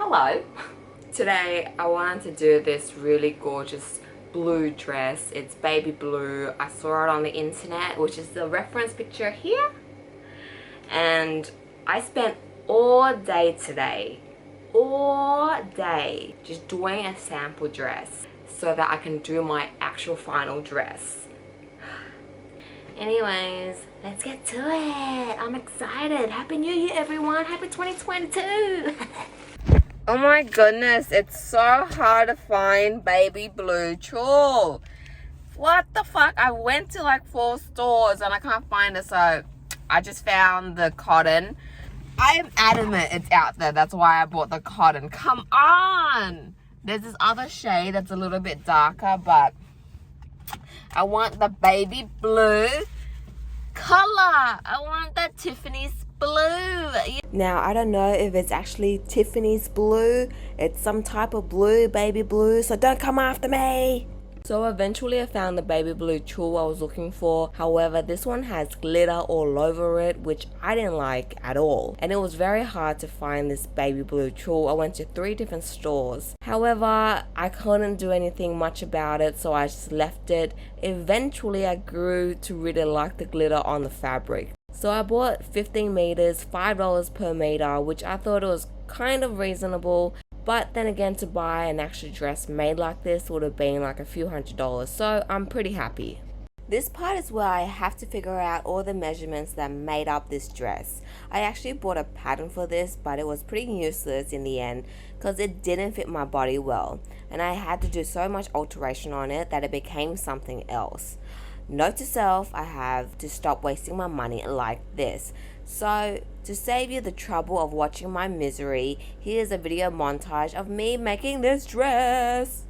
Hello. Today I wanted to do this really gorgeous blue dress. It's baby blue. I saw it on the internet, which is the reference picture here. And I spent all day today, just doing a sample dress so that I can do my actual final dress. Anyways, let's get to it. I'm excited. Happy New Year, everyone. Happy 2022. Oh my goodness, it's so hard to find baby blue tulle. What the fuck? I went to like 4 stores and I can't find it, so I just found the cotton. I am adamant it's out there. That's why I bought the cotton. Come on! There's this other shade that's a little bit darker, but I want the baby blue color. I want that Tiffany's blue. Now, I don't know if it's actually Tiffany's blue. It's some type of blue, baby blue, so don't come after me. So eventually I found the baby blue tulle I was looking for. However, this one has glitter all over it, which I didn't like at all. And it was very hard to find this baby blue tulle. I went to 3 different stores. However, I couldn't do anything much about it, so I just left it. Eventually, I grew to really like the glitter on the fabric. So I bought 15 meters, $5 per meter, which I thought it was kind of reasonable. But then again, to buy an actual dress made like this would have been like a few $100s, so I'm pretty happy. This part is where I have to figure out all the measurements that made up this dress. I actually bought a pattern for this, but it was pretty useless in the end because it didn't fit my body well, and I had to do so much alteration on it that it became something else. Note to self, I have to stop wasting my money like this. So, to save you the trouble of watching my misery, here's a video montage of me making this dress.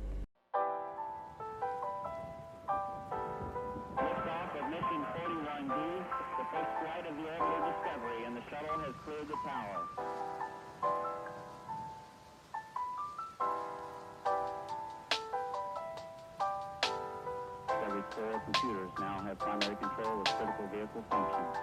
Liftoff of mission 41B, the first flight of the orbital Discovery, and the shuttle has cleared the tower. Discovery's 4 computers now have primary control of critical vehicle functions.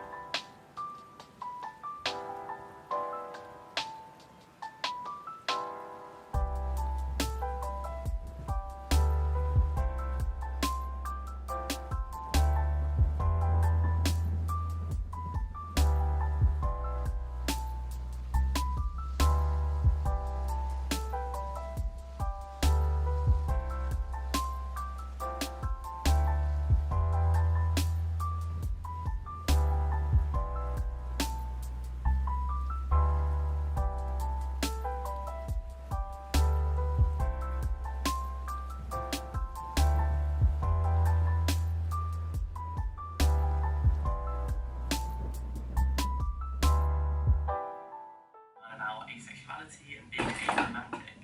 Asexuality and being aromantic.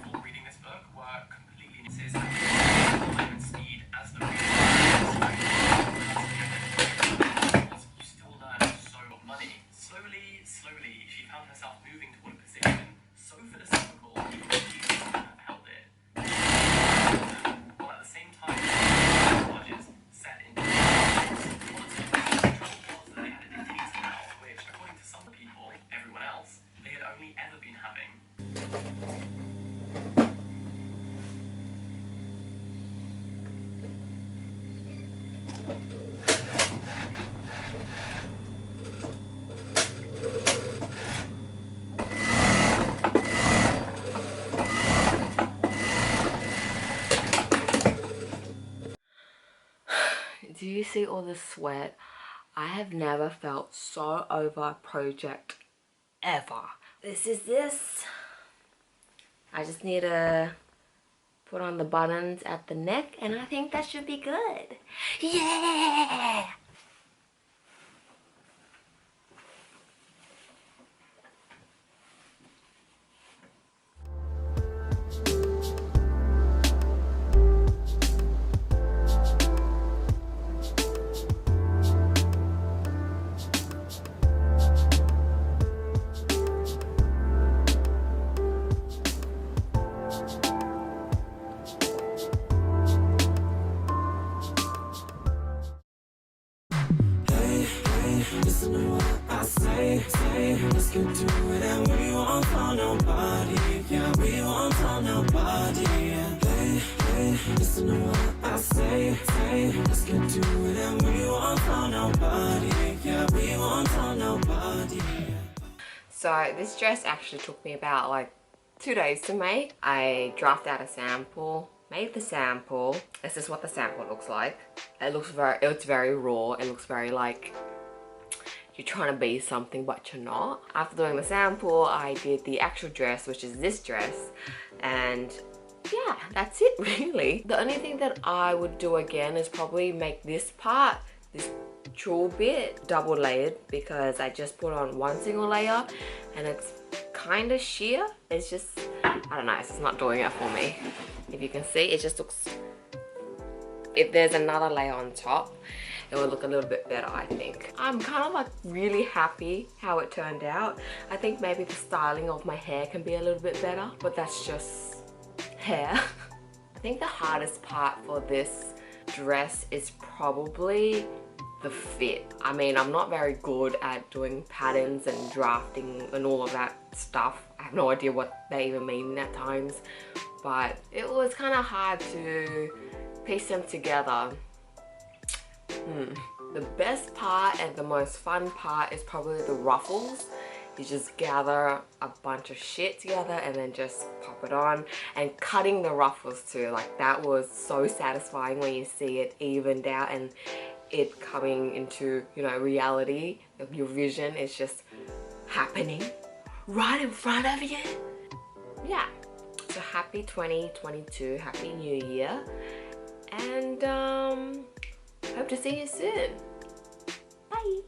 Before reading this book were completely misses time and speed as the reader. You still learn so much money. Slowly, she found herself moving toward a position so philosophical even she couldn't have held it. While at the same time, charges set in politics, was that they had a dictator now, which according to some people, everyone else, they had only ever been having. Do you see all the sweat? I have never felt so over a project ever. This is this. I just need to put on the buttons at the neck and I think that should be good. Yeah! Listen to what I say, let's get to it and we won't fall nobody. listen to what I say. Let's get to it and we won't tell nobody. Yeah, we won't tell nobody. So this dress actually took me about like 2 days to make. I drafted out a sample, made the sample. This is what the sample looks like. It's very raw. It looks very like you're trying to be something but you're not. After doing the sample, I did the actual dress, which is this dress, and yeah, that's it really. The only thing that I would do again is probably make this part, this tulle bit, double layered, because I just put on one single layer and it's kind of sheer. It's just, I don't know, it's just not doing it for me. If you can see, it just looks, if there's another layer on top, it will look a little bit better, I think. I'm kind of like really happy how it turned out. I think maybe the styling of my hair can be a little bit better, but that's just hair. I think the hardest part for this dress is probably the fit. I mean, I'm not very good at doing patterns and drafting and all of that stuff. I have no idea what they even mean at times, but it was kind of hard to piece them together. The best part and the most fun part is probably the ruffles. You just gather a bunch of shit together and then just pop it on, and cutting the ruffles too. Like, that was so satisfying when you see it evened out and it coming into, you know, reality. Your vision is just happening right in front of you. Yeah, so happy 2022, happy new year, and hope to see you soon. Bye.